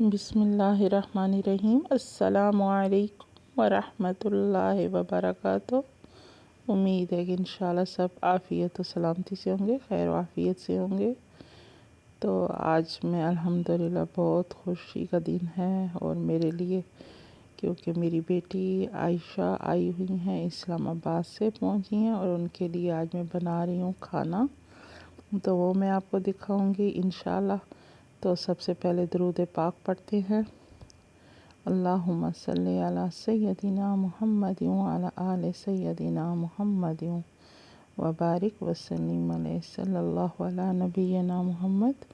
बिस्मिल्लाहिर्रहमानिर्रहीम। अस्सलामुअलैकुम वरहमतुल्लाहि वबरकातुहू। उम्मीद है कि इंशाल्लाह सब आफ़ियत व सलामती से होंगे, खैर व आफ़ियत से होंगे। तो आज मैं अल्हम्दुलिल्लाह बहुत खुशी का दिन है और मेरे लिए, क्योंकि मेरी बेटी आयशा आई हुई हैं, इस्लामाबाद से पहुंची हैं और उनके लिए आज मैं बना रही हूँ खाना। तो वो मैं आपको दिखाऊंगी इंशाल्लाह। तो सबसे पहले दुरूद पाक पढ़ते हैं। अल्लाहुम्मा सल्ली अला सय्यदिना मुहम्मद व अला आले सय्यदिना मुहम्मद व बारिक वसल्लिम अलैहि सल्लल्लाहु अला नबिय्यिना मुहम्मद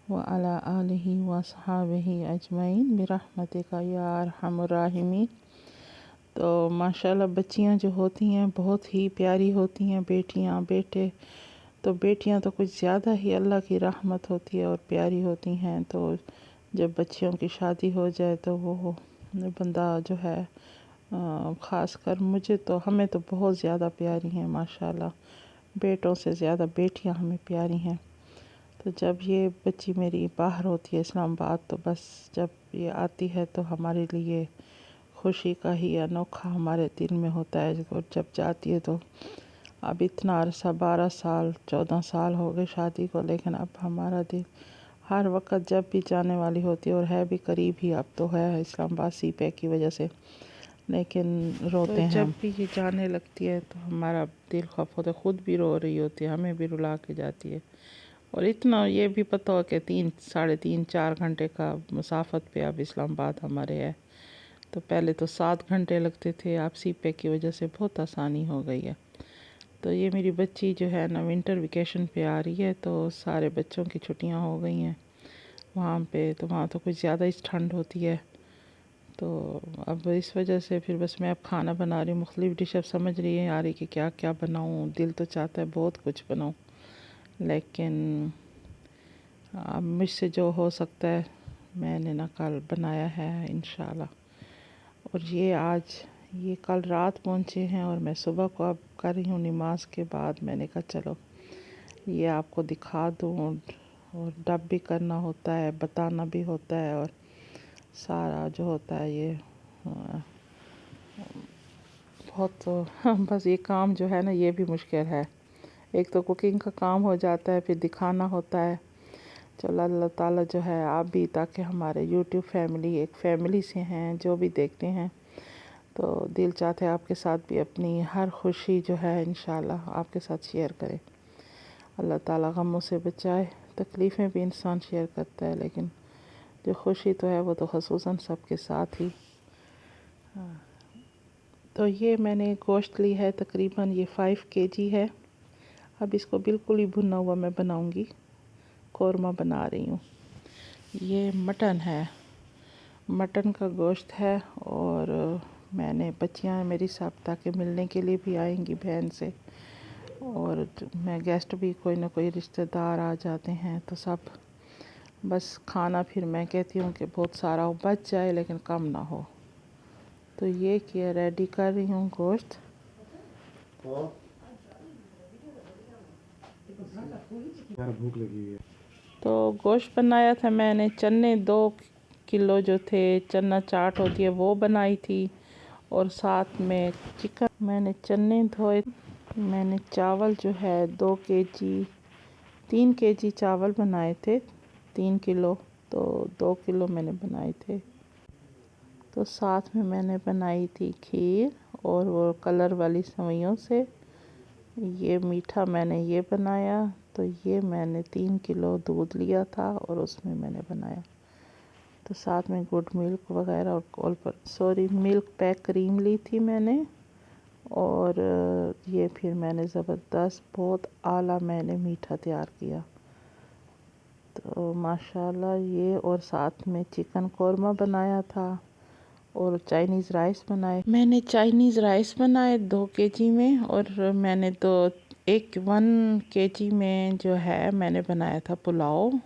व अला आलिहि व अस्हाबिहि अजमईन बिरहमतिका या अरहमुर राहिमीन। तो माशाल्लाह बच्चियां जो होती हैं बहुत ही प्यारी होती हैं, बेटियां बेटे। तो बेटियां तो कुछ ज़्यादा ही अल्लाह की रहमत होती है और प्यारी होती हैं। तो जब बच्चियों की शादी हो जाए तो वो बंदा जो है ख़ास कर मुझे तो हमें तो बहुत ज़्यादा प्यारी हैं माशाल्लाह। बेटों से ज़्यादा बेटियां हमें प्यारी हैं। तो जब ये बच्ची मेरी बाहर होती है इस्लामाबाद, तो बस जब ये आती है तो हमारे लिए खुशी का ही अनोखा हमारे दिल में होता है। और जब जाती है तो अब इतना अरसा 12 साल 14 साल हो गए शादी को, लेकिन अब हमारा दिल हर वक्त जब भी जाने वाली होती है, और है भी करीब ही अब तो है इस्लामाबाद सी पैक की वजह से, लेकिन रोते हैं। जब भी ये जाने लगती है तो हमारा दिल खौफ होता है, ख़ुद भी रो रही होती है, हमें भी रुला के जाती है। और इतना ये भी पता हो कि 3 साढ़े 3 4 घंटे का मसाफत पे अब इस्लामाबाद हमारे है। तो पहले तो 7 घंटे लगते थे, अब सी पैक की वजह से बहुत आसानी हो गई है। तो ये मेरी बच्ची जो है ना विंटर वेकेशन पे आ रही है, तो सारे बच्चों की छुट्टियां हो गई हैं वहाँ पे। तो वहाँ तो कुछ ज़्यादा ही ठंड होती है। तो अब इस वजह से फिर बस मैं अब खाना बना रही हूँ। मुख्तलिफ़ डिश अब समझ रही है आ रही कि क्या क्या बनाऊँ। दिल तो चाहता है बहुत कुछ बनाऊँ, लेकिन अब मुझसे जो हो सकता है मैंने ना कल बनाया है इंशाल्लाह। और ये कल रात पहुँचे हैं और मैं सुबह को अब कर रही हूँ नमाज के बाद। मैंने कहा चलो ये आपको दिखा दूँ, और डब भी करना होता है, बताना भी होता है, और सारा जो होता है ये बहुत तो बस ये काम जो है ना ये भी मुश्किल है। एक तो कुकिंग का काम हो जाता है, फिर दिखाना होता है। चलो अल्लाह ताला जो है आप भी, ताकि हमारे यूट्यूब फैमिली एक फ़ैमिली से हैं जो भी देखते हैं, तो दिल चाहता है आपके साथ भी अपनी हर खुशी जो है इंशाल्लाह आपके साथ शेयर करें। अल्लाह ताला गमों से बचाए। तकलीफ़ें भी इंसान शेयर करता है, लेकिन जो खुशी तो है वो तो ख़ुसूसन सबके साथ ही। हाँ। तो ये मैंने गोश्त ली है, तकरीबन ये 5 केजी है। अब इसको बिल्कुल ही भुना हुआ मैं बनाऊंगी, कौरमा बना रही हूँ। ये मटन है, मटन का गोश्त है। और मैंने बच्चियाँ मेरी साथ ताकि मिलने के लिए भी आएंगी बहन से, और मैं गेस्ट भी कोई ना कोई रिश्तेदार आ जाते हैं, तो सब बस खाना फिर मैं कहती हूँ कि बहुत सारा हो, बच जाए लेकिन कम ना हो। तो ये किया, रेडी कर रही हूँ गोश्त। भूख लगी है। तो गोश्त बनाया था मैंने, चने 2 किलो जो थे, चना चाट होती है वो बनाई थी, और साथ में चिकन। मैंने चने धोए। मैंने चावल जो है 2 केजी 3 केजी चावल बनाए थे, 3 किलो, तो 2 किलो मैंने बनाए थे। तो साथ में मैंने बनाई थी खीर, और वो कलर वाली सेवइयों से। ये मीठा मैंने ये बनाया। तो ये मैंने 3 किलो दूध लिया था और उसमें मैंने बनाया। तो साथ में गुड मिल्क वगैरह और मिल्क पैक क्रीम ली थी मैंने। और ये फिर मैंने ज़बरदस्त बहुत आला मैंने मीठा तैयार किया। तो माशाल्लाह ये, और साथ में चिकन कौरमा बनाया था, और चाइनीज़ राइस बनाए। मैंने चाइनीज़ राइस बनाए 2 केजी में, और मैंने 1 केजी में जो है मैंने बनाया था पुलाव।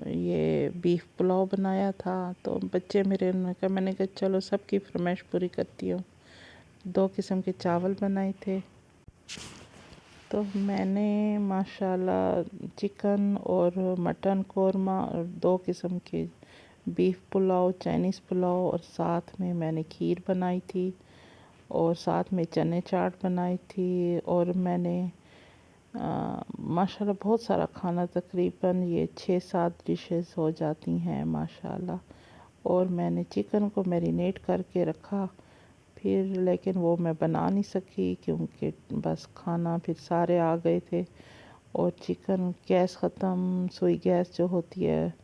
ये बीफ पुलाव बनाया था। तो बच्चे मेरे ने कहा, मैंने कहा चलो सबकी फरमाइश पूरी करती हूँ। 2 किस्म के चावल बनाए थे। तो मैंने माशाल्लाह चिकन और मटन कौरमा और 2 किस्म के बीफ पुलाव, चाइनीज़ पुलाव, और साथ में मैंने खीर बनाई थी और साथ में चने चाट बनाई थी। और मैंने माशाल्लाह बहुत सारा खाना, तकरीबन ये 6-7 डिशेस हो जाती हैं माशाल्लाह। और मैंने चिकन को मैरिनेट करके रखा फिर, लेकिन वो मैं बना नहीं सकी क्योंकि बस खाना फिर सारे आ गए थे और चिकन गैस ख़त्म, सुई गैस जो होती है,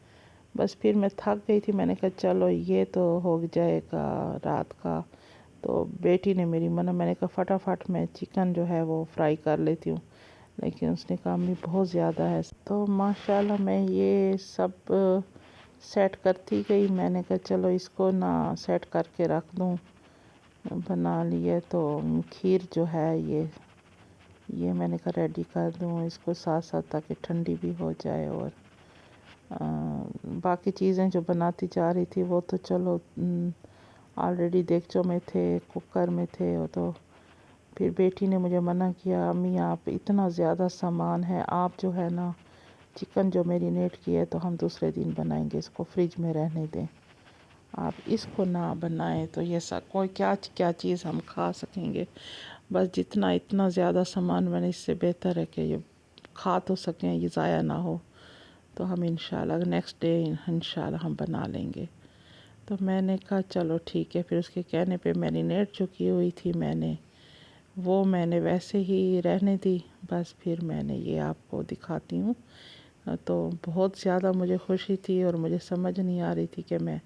बस फिर मैं थक गई थी। मैंने कहा चलो ये तो हो जाएगा रात का। तो बेटी ने मेरी मना, मैंने कहा फटाफट मैं चिकन जो है वो फ्राई कर लेती हूँ, लेकिन उसने कहा अम्मी बहुत ज़्यादा है। तो माशाल्लाह मैं ये सब सेट करती गई। मैंने कहा चलो इसको ना सेट करके रख दूँ, बना लिए। तो खीर जो है ये मैंने कहा रेडी कर दूँ इसको साथ साथ, ताकि ठंडी भी हो जाए। और बाकी चीज़ें जो बनाती जा रही थी वो तो चलो ऑलरेडी देगचों में थे, कुकर में थे। वो तो फिर बेटी ने मुझे मना किया, अम्मी आप इतना ज़्यादा सामान है, आप जो है ना चिकन जो मैरिनेट किया है तो हम दूसरे दिन बनाएंगे, इसको फ्रिज में रहने दें, आप इसको ना बनाएं। तो ये सब कोई क्या क्या चीज़ हम खा सकेंगे, बस जितना इतना ज़्यादा सामान मैंने, इससे बेहतर है कि ये खा तो सकें, ये ज़ाया ना हो। तो हम इंशाल्लाह नेक्स्ट डे इंशाल्लाह हम बना लेंगे। तो मैंने कहा चलो ठीक है। फिर उसके कहने पे मैरिनेट जो की हुई थी मैंने, वो मैंने वैसे ही रहने दी। बस फिर मैंने ये आपको दिखाती हूँ। तो बहुत ज़्यादा मुझे खुशी थी और मुझे समझ नहीं आ रही थी कि मैं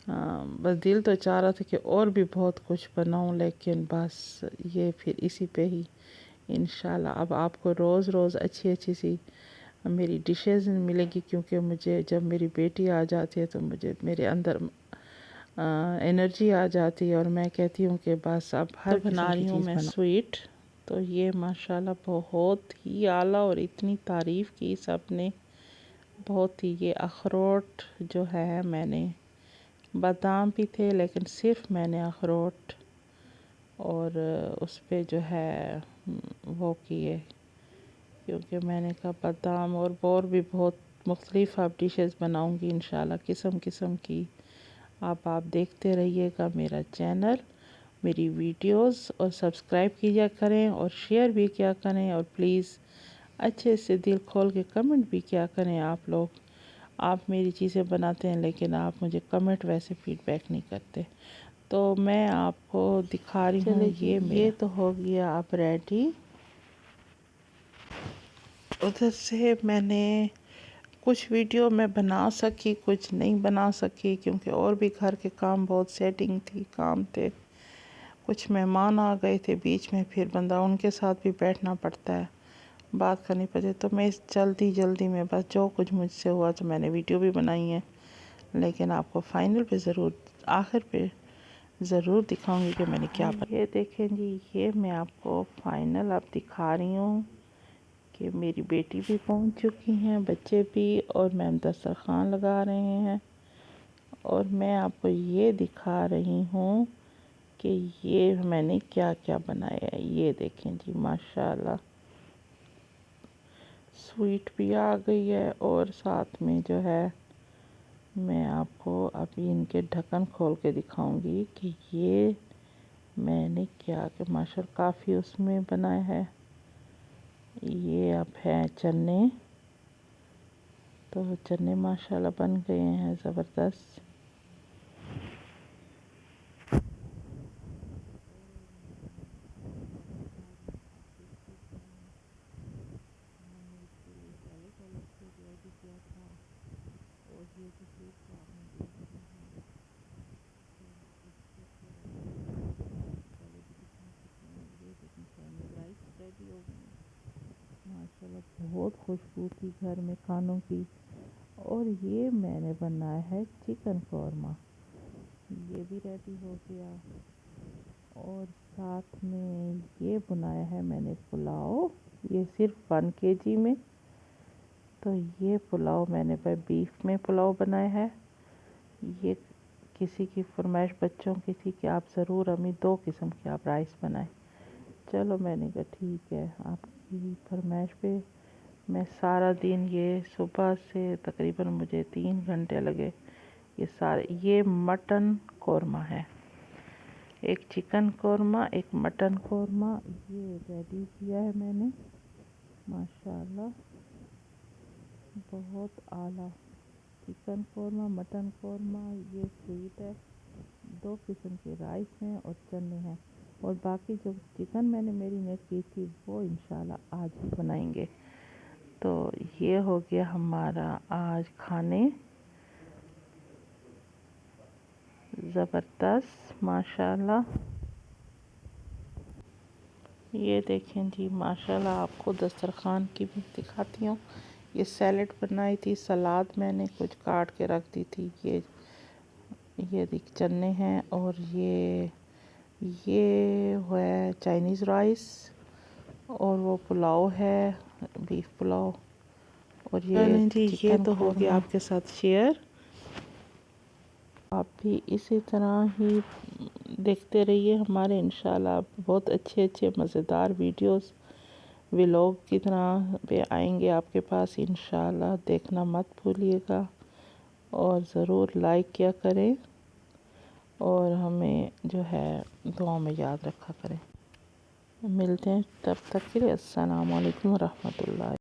बस दिल तो चाह रहा था कि और भी बहुत कुछ बनाऊँ, लेकिन बस ये फिर इसी पे ही इंशाल्लाह अब आपको रोज़ रोज़ अच्छी अच्छी सी मेरी डिशेस मिलेगी, क्योंकि मुझे जब मेरी बेटी आ जाती है तो मुझे मेरे अंदर एनर्जी आ जाती है और मैं कहती हूँ कि बस अब हर तो बना रही हूँ मैं स्वीट। तो ये माशाल्लाह बहुत ही आला, और इतनी तारीफ़ की सबने, बहुत ही। ये अखरोट जो है, मैंने बादाम भी थे लेकिन सिर्फ मैंने अखरोट और उस पे जो है वो किए, क्योंकि मैंने कहा बादाम और भी बहुत मुख्तलिफ़ आप डिशेस बनाऊंगी इंशाल्लाह, किस्म किस्म की। आप देखते रहिएगा मेरा चैनल, मेरी वीडियोस, और सब्सक्राइब किया करें और शेयर भी किया करें, और प्लीज़ अच्छे से दिल खोल के कमेंट भी किया करें आप लोग। आप मेरी चीज़ें बनाते हैं लेकिन आप मुझे कमेंट वैसे फीडबैक नहीं करते। तो मैं आपको दिखा रही हूँ ये तो हो गया अब रेडी। उधर से मैंने कुछ वीडियो मैं बना सकी, कुछ नहीं बना सकी, क्योंकि और भी घर के काम, बहुत सेटिंग थी, काम थे, कुछ मेहमान आ गए थे बीच में, फिर बंदा उनके साथ भी बैठना पड़ता है, बात करनी पड़ती। तो मैं इस जल्दी में बस जो कुछ मुझसे हुआ तो मैंने वीडियो भी बनाई है, लेकिन आपको फाइनल पे ज़रूर, आखिर पे ज़रूर दिखाऊंगी कि मैंने क्या बनाया। ये देखें जी, ये मैं आपको फाइनल अब दिखा रही हूँ कि मेरी बेटी भी पहुँच चुकी हैं, बच्चे भी, और मैम दस्तरखान लगा रहे हैं। और मैं आपको ये दिखा रही हूँ कि ये मैंने क्या क्या बनाया है। ये देखें जी माशाल्लाह, स्वीट भी आ गई है, और साथ में जो है मैं आपको अभी इनके ढक्कन खोल के दिखाऊंगी कि ये मैंने क्या कि माशाल्लाह काफ़ी उसमें बनाया है। ये अब है चने, तो चने माशाल्लाह बन गए हैं ज़बरदस्त। माशाल्लाह बहुत खुशबू थी घर में खानों की। और ये मैंने बनाया है चिकन कौरमा, ये भी रेडी हो गया। और साथ में ये बनाया है मैंने पुलाव, ये सिर्फ 1 kg में। तो ये पुलाव मैंने बीफ में पुलाव बनाया है। ये किसी की फरमाइश बच्चों की थी कि आप ज़रूर अम्मी 2 किस्म के आप राइस बनाएं। चलो मैंने कहा ठीक है, आपकी फरमाइश पे मैं सारा दिन, ये सुबह से तकरीबन मुझे 3 घंटे लगे ये सारे, ये मटन कौरमा है, एक चिकन कौरमा, एक मटन कौरमा, ये रेडी किया है मैंने माशाल्लाह, बहुत आला। चिकन कौरमा, मटन कौरमा, ये स्वीट है, 2 किस्म के राइस हैं और चने हैं, और बाकी जो चिकन मैंने मैरिनेट की थी वो इंशाल्लाह आज ही बनाएंगे। तो ये हो गया हमारा आज खाने, ज़बरदस्त माशाल्लाह। ये देखें जी माशाल्लाह, आपको दस्तरखान की भी दिखाती हूँ। ये सैलेड बनाई थी, सलाद मैंने कुछ काट के रख दी थी। ये देख चने हैं, और ये है चाइनीज़ राइस, और वो पुलाव है, बीफ पुलाव, और ये जी, ये चिकन तो हो गया कौरमा। आपके साथ शेयर। आप भी इसी तरह ही देखते रहिए हमारे, इंशाल्लाह बहुत अच्छे मज़ेदार वीडियोस व्लॉग की तरह पे आएंगे आपके पास इंशाल्लाह। देखना मत भूलिएगा, और ज़रूर लाइक किया करें, और हमें जो है दुआ में याद रखा करें। मिलते हैं तब तक के लिए, अस्सलाम वालेकुम रहमतुल्लाह।